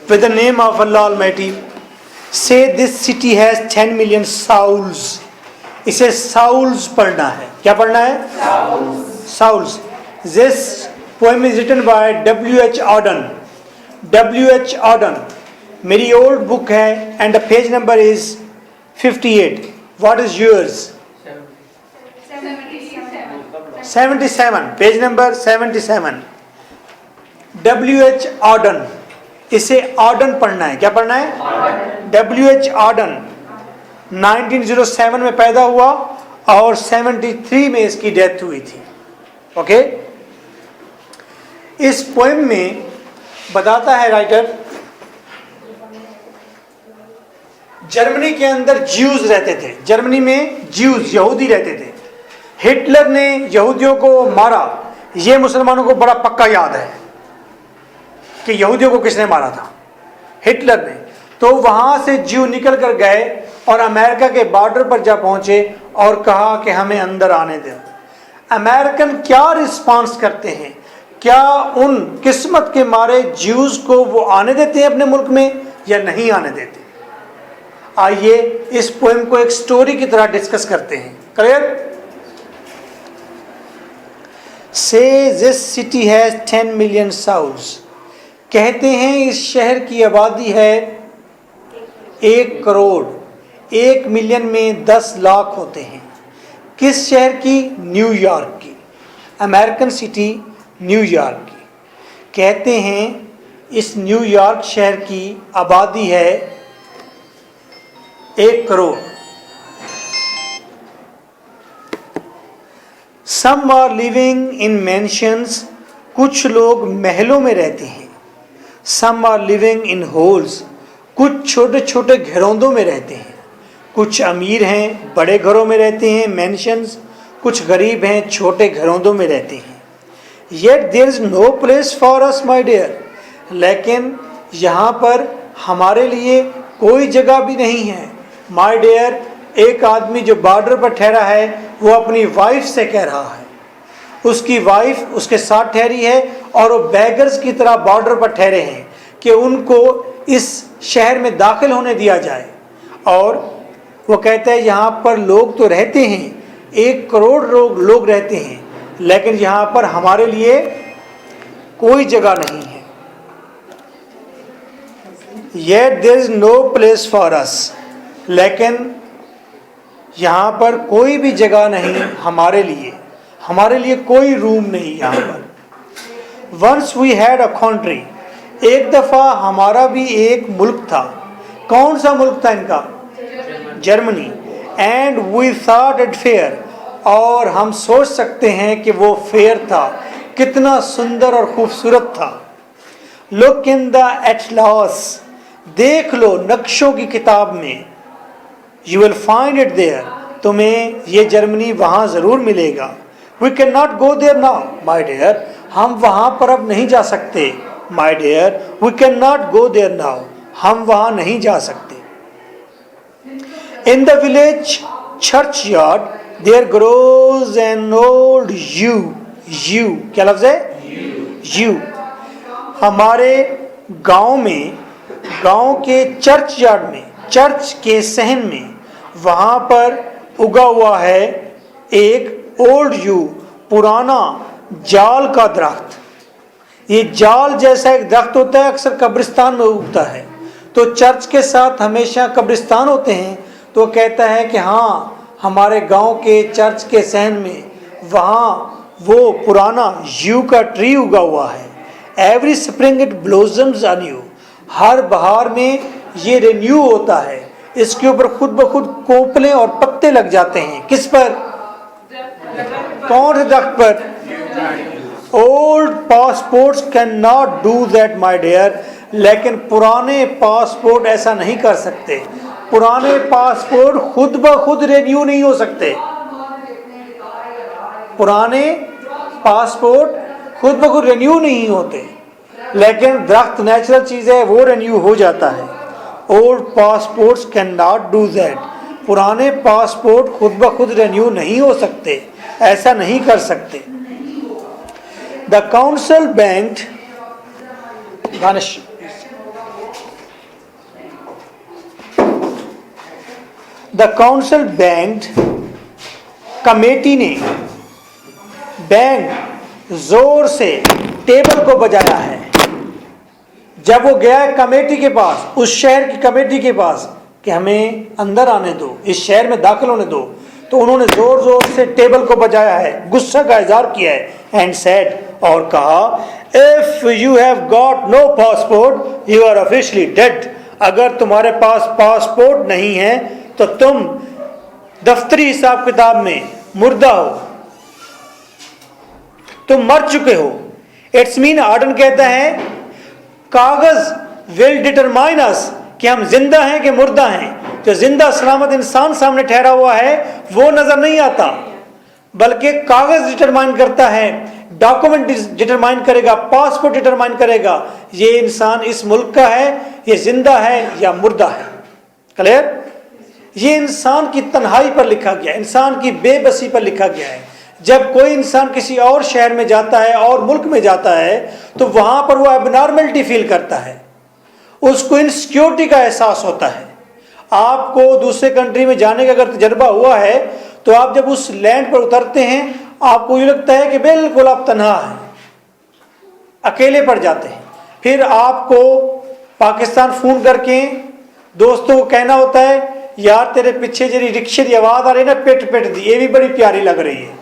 with the name of Allah Almighty. Say this city has 10 million souls. इसे souls पढ़ना है. क्या पढ़ना है? Souls. This poem is written by W.H. Auden. W.H. Auden. मेरी old book है and the page number is 58. What is yours? 77. Page number 77. W.H. Auden. इसे Auden पढ़ना है. क्या पढ़ना है? W.H. Auden 1907 में पैदा हुआ और 73 में इसकी डेथ हुई थी. ओके. इस पोएम में बताता है राइटर, जर्मनी के अंदर ज्यूज रहते थे. जर्मनी में ज्यूज यहूदी रहते थे. हिटलर ने यहूदियों को मारा. ये मुसलमानों को बड़ा पक्का याद है कि यहूदियों को किसने मारा था? हिटलर ने. तो वहां से ज्यू निकल कर गए और अमेरिका के बॉर्डर पर जा पहुंचे और कहा कि हमें अंदर आने दो. अमेरिकन क्या रिस्पांस करते हैं? क्या उन किस्मत के मारे ज्यूज को वो आने देते हैं अपने मुल्क में या नहीं आने देते? आइए इस पोएम को एक स्टोरी की तरह डिस्कस करते हैं. क्लियर? से this city has 10 million souls. कहते हैं इस शहर की आबादी है 1 करोड़. 1 मिलियन में 10 लाख होते हैं. किस शहर की? न्यूयॉर्क की. अमेरिकन सिटी न्यूयॉर्क की. कहते हैं इस न्यूयॉर्क शहर की आबादी है 1 crore. Some are living in mansions. कुछ लोग महलों में रहते हैं. Some are living in holes. कुछ छोटे छोटे घरौंदों में रहते हैं. कुछ अमीर हैं, बड़े घरों में रहते हैं, mansions. कुछ गरीब हैं, छोटे घरौंदों में रहते हैं. Yet there is no place for us, my dear. लेकिन यहाँ पर हमारे लिए कोई जगह भी नहीं है. My dear, एक आदमी जो बॉर्डर पर ठहरा है वो अपनी वाइफ से कह रहा है. उसकी वाइफ उसके साथ ठहरी है और वो बैगर्स की तरह बॉर्डर पर ठहरे हैं कि उनको इस शहर में दाखिल होने दिया जाए. और वो कहता है यहाँ पर लोग तो रहते हैं, 1 करोड़ लोग रहते हैं, लेकिन यहाँ पर हमारे लिए कोई जगह नहीं है. Yet there is no place for us. लेकिन यहाँ पर कोई भी जगह नहीं हमारे लिए कोई रूम नहीं यहाँ पर. Once we had a country. एक दफ़ा हमारा भी एक मुल्क था. कौन सा मुल्क था इनका? Germany. And we thought it fair. और हम सोच सकते हैं कि वो फेयर था. कितना सुंदर और खूबसूरत था. Look in the atlas. देख लो नक्शों की किताब में. You will find it there. तुम्हें ये जर्मनी वहाँ ज़रूर मिलेगा. We cannot go there now, my dear. हम वहाँ पर अब नहीं जा सकते. My dear, we cannot go there now. हम वहाँ नहीं जा सकते. In the village churchyard, there grows an old yew. Yew क्या लफ्ज़ है? Yew. हमारे गांव में, गांव के चर्च यार्ड में, चर्च के सहन में, वहाँ पर उगा हुआ है एक ओल्ड यू, पुराना जाल का दरख्त. ये जाल जैसा एक दरख्त होता है, अक्सर कब्रिस्तान में उगता है. तो चर्च के साथ हमेशा कब्रिस्तान होते हैं. तो कहता है कि हाँ, हमारे गांव के चर्च के सहन में वहाँ वो पुराना यू का ट्री उगा हुआ है. Every spring it blossoms on you. हर बहार में ये रिन्यू होता है. इसके ऊपर खुद ब खुद कोपले और पत्ते लग जाते हैं. किस पर? कौन से दरख्त पर? Old passports can not do that my dear. लेकिन पुराने पासपोर्ट ऐसा नहीं कर सकते. पुराने पासपोर्ट खुद ब खुद रिन्यू नहीं हो सकते. पुराने पासपोर्ट खुद ब खुद रिन्यू नहीं होते, लेकिन दरख्त नेचुरल चीज़ है, वो रिन्यू हो जाता है. Old passports can not do that. पुराने पासपोर्ट खुद ब खुद रिन्यू नहीं हो सकते, ऐसा नहीं कर सकते. The council bank the council banked, committee ने बैंग जोर से टेबल को बजाया है। जब वो गया है कमेटी के पास, उस शहर की कमेटी के पास कि हमें अंदर आने दो, इस शहर में दाखिल होने दो, तो उन्होंने जोर जोर से टेबल को बजाया है, गुस्सा का इजहार किया है। एंड सेड, और कहा, if you have got no passport you are officially dead. अगर तुम्हारे पास पासपोर्ट नहीं है तो तुम दफ्तरी हिसाब किताब में मुर्दा हो, तुम मर चुके हो। इट्स मीन आर्डन कहता है कागज विल डिटरमाइन अस, कि हम जिंदा हैं कि मुर्दा हैं। जो जिंदा सलामत इंसान सामने ठहरा हुआ है वो नजर नहीं आता, बल्कि कागज डिटरमाइन करता है, डॉक्यूमेंट डिटरमाइन करेगा, पासपोर्ट डिटरमाइन करेगा ये इंसान इस मुल्क का है, ये जिंदा है या मुर्दा है। क्लियर? ये इंसान की तन्हाई पर लिखा गया, इंसान की बेबसी पर लिखा गया है। जब कोई इंसान किसी और शहर में जाता है और मुल्क में जाता है तो वहां पर वो एबनॉर्मलिटी फील करता है, उसको इनसिक्योरिटी का एहसास होता है। आपको दूसरे कंट्री में जाने का अगर तजर्बा हुआ है तो आप जब उस लैंड पर उतरते हैं आपको ये लगता है कि बिल्कुल आप तन्हा हैं, अकेले पड़ जाते हैं। फिर आपको पाकिस्तान फ़ोन करके दोस्तों को कहना होता है, यार तेरे पीछे जरी रिक्शे की आवाज़ आ रही है ना, पिट पिट दी, ये भी बड़ी प्यारी लग रही है।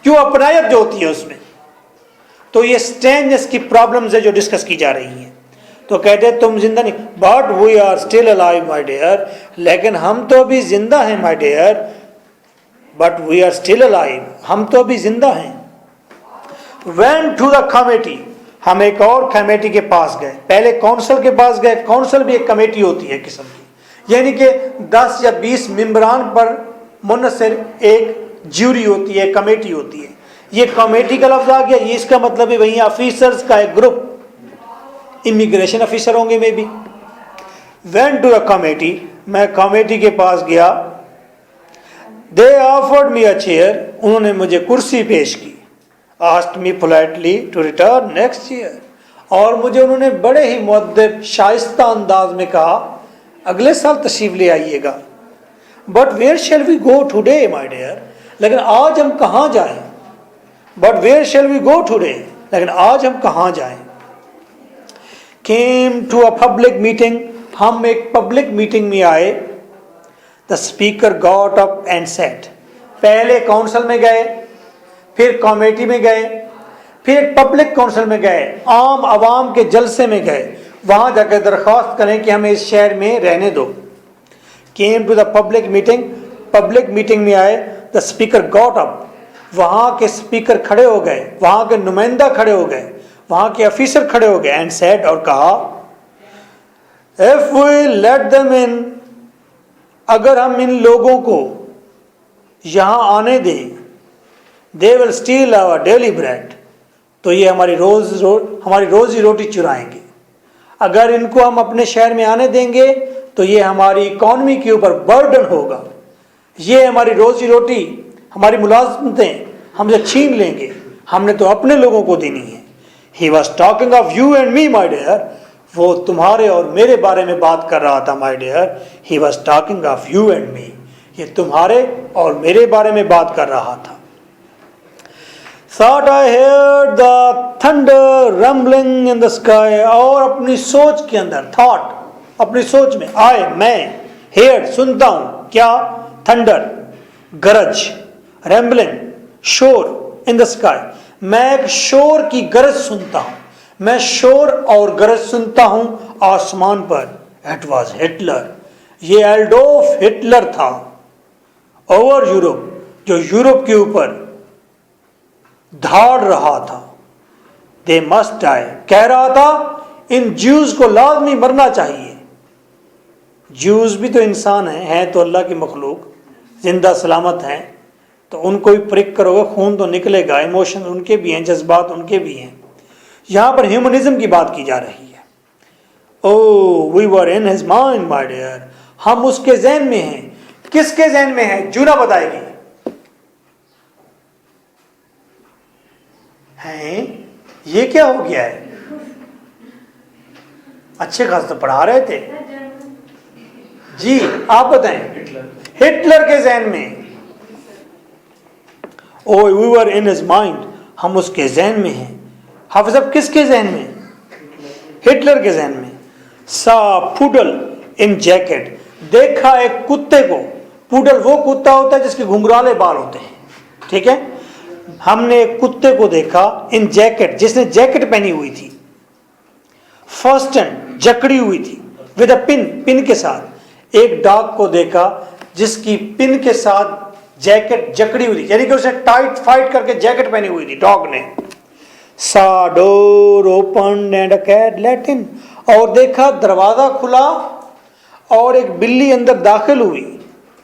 क्यों? अपनायत जो होती है उसमें। तो ये स्ट्रेंजनेस की प्रॉब्लम्स है जो डिस्कस की जा रही हैं। तो कहते हैं तुम जिंदा नहीं, but we are still alive my dear, लेकिन हम तो अभी जिंदा हैं my dear, but we are still alive, हम तो अभी जिंदा हैं। वेंट टू द कमेटी, हम एक और कमेटी के पास गए। पहले काउंसिल के पास गए, काउंसिल भी एक कमेटी होती है किस्म की, यानी कि 10 या 20 मेंबरान पर मुनसर एक ज्यूरी होती है, कमेटी होती है। ये कमेटी का लफ्ज आ गया, ये इसका मतलब है वही ऑफिसर्स का एक ग्रुप, इमिग्रेशन ऑफिसर होंगे maybe. Went to a committee, मैं कमेटी के पास गया। They offered me a chair, उन्होंने मुझे कुर्सी पेश की। Asked me politely to return next year, और मुझे उन्होंने बड़े ही मुअद्दब शाइस्ता अंदाज में कहा अगले साल तशरीफ ले आइएगा। But where shall we go today my dear, लेकिन आज हम कहाँ जाएं? But where shall we go today, लेकिन आज हम कहाँ जाएं? Came to a public meeting, हम एक पब्लिक मीटिंग में आए। The speaker got up and said, पहले काउंसिल में गए, फिर कमेटी में गए, फिर पब्लिक काउंसिल में गए, आम आवाम के जलसे में गए, वहां जाकर दरख्वास्त करें कि हमें इस शहर में रहने दो। Came to the public meeting, public meeting में आए। द स्पीकर गॉट अप, वहां के स्पीकर खड़े हो गए, वहां के नुमाइंदा खड़े हो गए, वहां के ऑफिसर खड़े हो गए। एंड सेड, और कहा, if we let them in, अगर हम इन लोगों को यहां आने दें, they will steal our daily bread, तो ये हमारी रोजी रोटी चुराएंगे। अगर इनको हम अपने शहर में आने देंगे तो ये हमारी इकॉनमी के ऊपर बर्डन होगा, ये हमारी रोजी रोटी, हमारी मुलाजमतें हमसे छीन लेंगे, हमने तो अपने लोगों को देनी है। He was talking of you and me my dear, वो तुम्हारे और मेरे बारे में बात कर रहा था my dear. He was talking of you and me, ये तुम्हारे और मेरे बारे में बात कर रहा था। Thought I heard the thunder rumbling in the sky, और अपनी सोच के अंदर, थॉट अपनी सोच में, आए मैं, हेयर सुनता हूं, क्या? थंडर गरज, रैम्बलिंग शोर, इन द स्काई, मैं एक शोर की गरज सुनता हूं, मैं शोर और गरज सुनता हूं आसमान पर। इट वॉज हिटलर, ये एडोल्फ हिटलर था, ओवर यूरोप, जो यूरोप के ऊपर धाड़ रहा था। दे मस्ट डाई, कह रहा था इन ज्यूज को लाजमी मरना चाहिए। ज्यूज भी तो इंसान हैं तो अल्लाह की मखलूक, जिंदा सलामत हैं, तो उनको भी प्रिक करोगे खून तो निकलेगा, इमोशन उनके भी हैं, जज्बात उनके भी हैं। यहां पर ह्यूमनिज्म की बात की जा रही है। O we were in his mind my dear, हम उसके जहन में हैं। किसके जहन में है? जूना बताएगी। हैं ये क्या हो गया है? अच्छे खास तो पढ़ा रहे थे जी, आप बताएं। हिटलर के जहन में, O we were in his mind, हम उसके जहन में हैं। हाफिज साहब किसके जहन में? हिटलर के जहन में। सा पुडल इन जैकेट, देखा एक कुत्ते को। पुडल वो कुत्ता होता है जिसके घुंघराले बाल होते हैं, ठीक है। हमने एक कुत्ते को देखा इन जैकेट, जिसने जैकेट पहनी हुई थी, फर्स्ट एंड जकड़ी हुई थी, विद अ पिन, पिन के साथ। एक डॉग को देखा जिसकी पिन के साथ जैकेट जकड़ी हुई थी, यानी कि उसने टाइट फाइट करके जैकेट पहनी हुई थी डॉग ने। Saw door open and a cat let in, और देखा दरवाजा खुला और एक बिल्ली अंदर दाखिल हुई।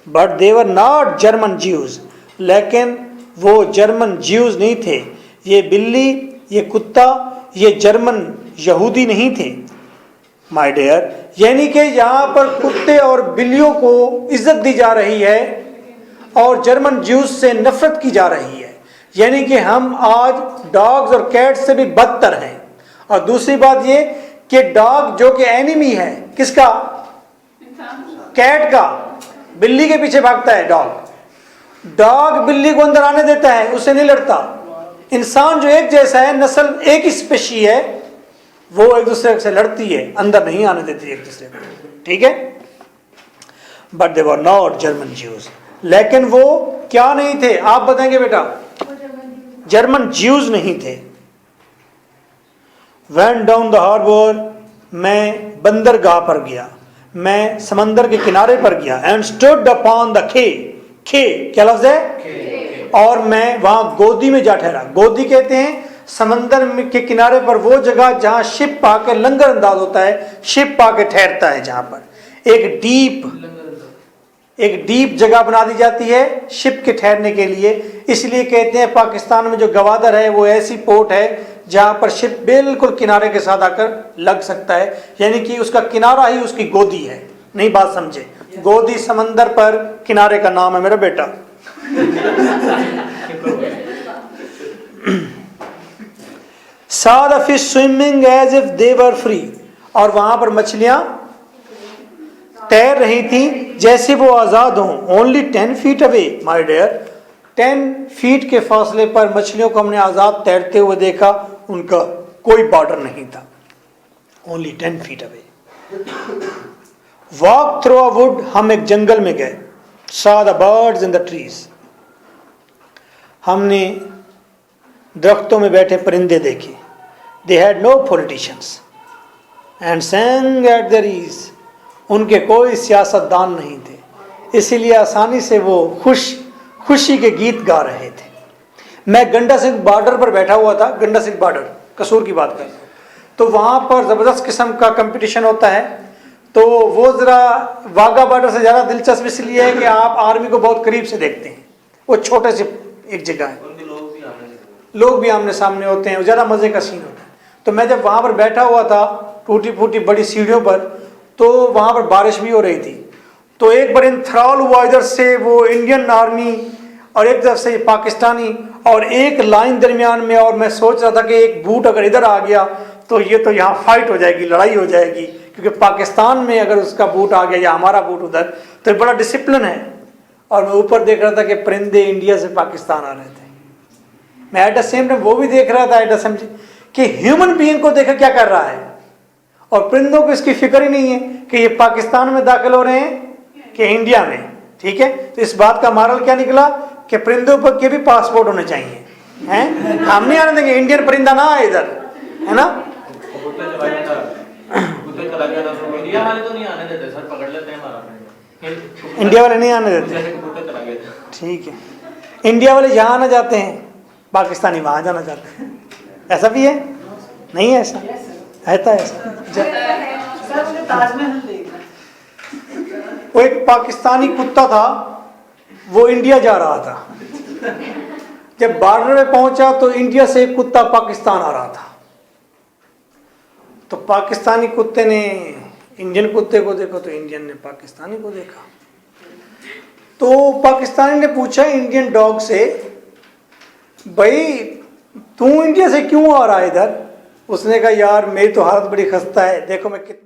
But they were not German Jews, लेकिन वो जर्मन ज्यूज नहीं थे। ये बिल्ली, ये कुत्ता, ये जर्मन यहूदी नहीं थे माय डियर। यानी कि यहाँ पर कुत्ते और बिल्लियों को इज्जत दी जा रही है और जर्मन ज्यूज से नफरत की जा रही है। यानी कि हम आज डॉग्स और कैट्स से भी बदतर हैं। और दूसरी बात ये कि डॉग जो कि एनिमी है किसका? कैट का। बिल्ली के पीछे भागता है डॉग। डॉग बिल्ली को अंदर आने देता है, उससे नहीं लड़ता। इंसान जो एक जैसा है, नस्ल एक ही स्पेशी है, वो एक दूसरे से लड़ती है, अंदर नहीं आने देती एक दूसरे को, ठीक है। But they were not German Jews, लेकिन वो क्या नहीं थे? आप बताएंगे बेटा। जर्मन ज्यूज नहीं थे। Went down the harbor, मैं बंदरगाह पर गया, मैं समंदर के किनारे पर गया। एंड स्टूड अपॉन द खे, खे क्या लफ्ज है? और मैं वहां गोदी में जा ठहरा। गोदी कहते हैं समंदर के किनारे पर वो जगह जहां शिप पाके लंगर अंदाज होता है, शिप पाके ठहरता है, जहां पर एक डीप जगह बना दी जाती है शिप के ठहरने के लिए। इसलिए कहते हैं पाकिस्तान में जो गवादर है वो ऐसी पोर्ट है जहां पर शिप बिल्कुल किनारे के साथ आकर लग सकता है, यानी कि उसका किनारा ही उसकी गोदी है। नहीं बात समझे? गोदी समंदर पर किनारे का नाम है मेरा बेटा। saw the fish swimming as if they were free, और वहां पर मछलियां तैर रही थी जैसे वो आजाद हों। Only 10 feet away my dear, 10 feet के फासले पर मछलियों को हमने आजाद तैरते हुए देखा, उनका कोई बॉर्डर नहीं था। Only 10 feet away। Walk through a would, हम एक जंगल में गए। saw the birds in the trees, हमने दरख्तों में बैठे परिंदे देखे। They had no politicians and sang at their ease, उनके कोई सियासतदान नहीं थे, इसीलिए आसानी से वो खुशी के गीत गा रहे थे। मैं गंडा सिंह बॉर्डर पर बैठा हुआ था, गंडा सिंह बॉर्डर कसूर की बात कर, तो वहाँ पर ज़बरदस्त किस्म का कंपटीशन होता है। तो वो ज़रा वाघा बॉर्डर से ज़्यादा दिलचस्प इसलिए है कि आप आर्मी को बहुत करीब से देखते हैं। वो छोटे से एक जगह है, लोग भी आमने सामने होते हैं, ज़्यादा मज़े का सीन होता है। तो मैं जब वहाँ पर बैठा हुआ था टूटी फूटी बड़ी सीढ़ियों पर, तो वहाँ पर बारिश भी हो रही थी। तो एक बार इंथराल हुआ, इधर से वो इंडियन आर्मी और एक तरफ से पाकिस्तानी, और एक लाइन दरमियान में। और मैं सोच रहा था कि एक बूट अगर इधर आ गया तो ये तो यहाँ फाइट हो जाएगी, लड़ाई हो जाएगी, क्योंकि पाकिस्तान में अगर उसका बूट आ गया या हमारा बूट उधर, तो बड़ा डिसिप्लिन है। और मैं ऊपर देख रहा था कि परिंदे इंडिया से पाकिस्तान आ रहे थे। मैं एट द सेम टाइम वो भी देख रहा था एट द सेम कि ह्यूमन बीइंग को देखा क्या कर रहा है, और परिंदों को इसकी फिक्र ही नहीं है कि ये पाकिस्तान में दाखिल हो रहे हैं कि इंडिया में, ठीक है। तो इस बात का मॉरल क्या निकला कि परिंदों पर के भी पासपोर्ट होने चाहिए, हैं? हम नहीं आने देंगे, इंडियन परिंदा ना आए इधर, है ना। इंडिया वाले तो नहीं आने देते सर, पकड़ लेते हैं हमारा। इंडिया वाले नहीं आने देते, ठीक है। इंडिया वाले यहाँ आना जाते हैं, पाकिस्तानी वहाँ जाना चाहते हैं। ऐसा भी है? नहीं है ऐसा? है तो ऐसा। वो एक पाकिस्तानी कुत्ता था, वो इंडिया जा रहा था। जब बॉर्डर में पहुंचा तो इंडिया से एक कुत्ता पाकिस्तान आ रहा था। तो पाकिस्तानी कुत्ते ने इंडियन कुत्ते को देखा, तो इंडियन ने पाकिस्तानी को देखा। तो पाकिस्तानी ने पूछा इंडियन डॉग से, भाई तू इंडिया से क्यों आ रहा है इधर? उसने कहा यार मेरी तो हालत बड़ी खस्ता है, देखो मैं कितना